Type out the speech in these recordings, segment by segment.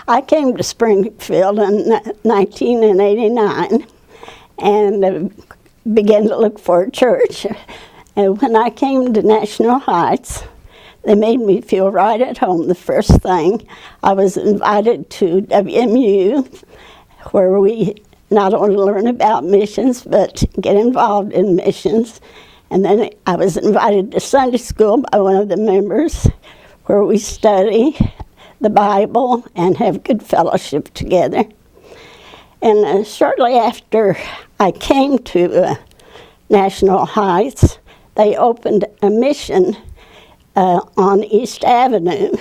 I came to Springfield in 1989 and began to look for a church. And when I came to National Heights, they made me feel right at home. The first thing, I was invited to WMU, where we not only learn about missions, but get involved in missions. And then I was invited to Sunday school by one of the members, where we study the Bible and have good fellowship together. And shortly after I came to National Heights, they opened a mission on East Avenue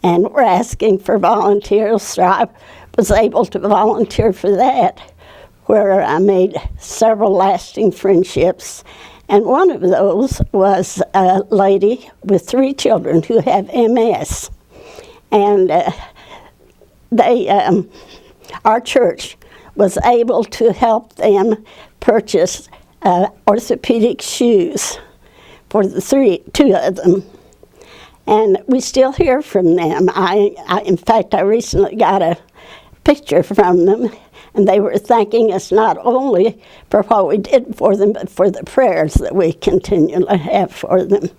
and were asking for volunteers, so I was able to volunteer for that, where I made several lasting friendships. And one of those was a lady with 3 children who have MS. And our church was able to help them purchase orthopedic shoes for the 2 of them. And we still hear from them. In fact, I recently got a picture from them, and they were thanking us not only for what we did for them, but for the prayers that we continually have for them.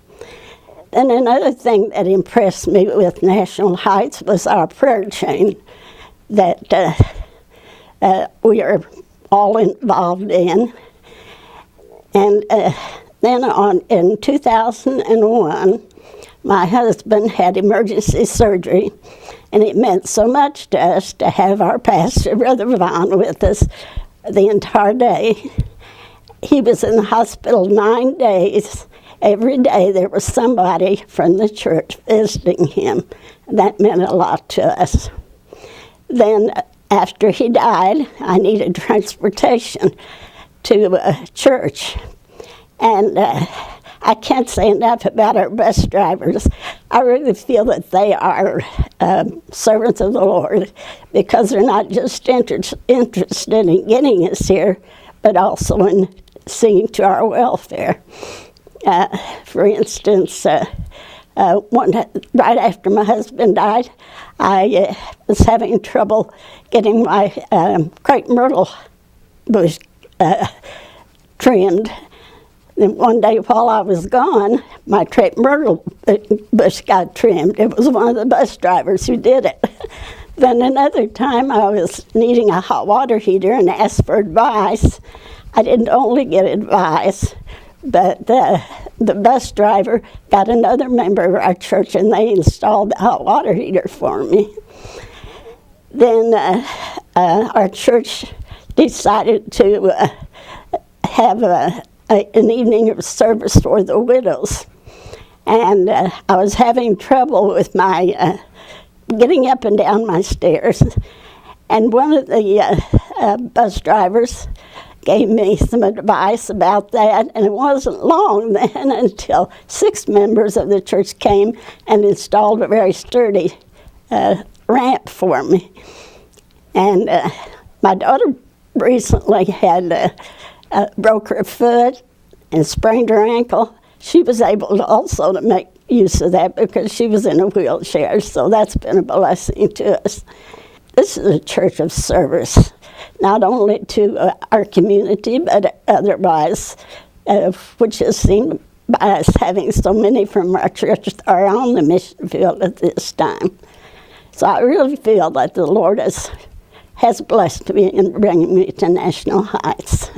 And another thing that impressed me with National Heights was our prayer chain that we are all involved in. And then in 2001, my husband had emergency surgery, and it meant so much to us to have our pastor, Brother Vaughn, with us the entire day. He was in the hospital 9 days. Every day there was somebody from the church visiting him. That meant a lot to us. Then after he died, I needed transportation to church. And I can't say enough about our bus drivers. I really feel that they are servants of the Lord, because they're not just interested in getting us here, but also in seeing to our welfare. For instance, right after my husband died, I was having trouble getting my crepe myrtle bush trimmed. And one day while I was gone, my crepe myrtle bush got trimmed. It was one of the bus drivers who did it. Then another time I was needing a hot water heater and asked for advice. I didn't only get advice, but the bus driver got another member of our church, and they installed the hot water heater for me. Then our church decided to have an evening of service for the widows. And I was having trouble with my getting up and down my stairs. And one of the bus drivers gave me some advice about that, and it wasn't long then until 6 members of the church came and installed a very sturdy ramp for me. And my daughter recently had broke her foot and sprained her ankle. She was able to also to make use of that because she was in a wheelchair, so that's been a blessing to us. This is a church of service, not only to our community, but otherwise, which is seen by us having so many from our church are on the mission field at this time. So I really feel that the Lord has blessed me in bringing me to National Heights.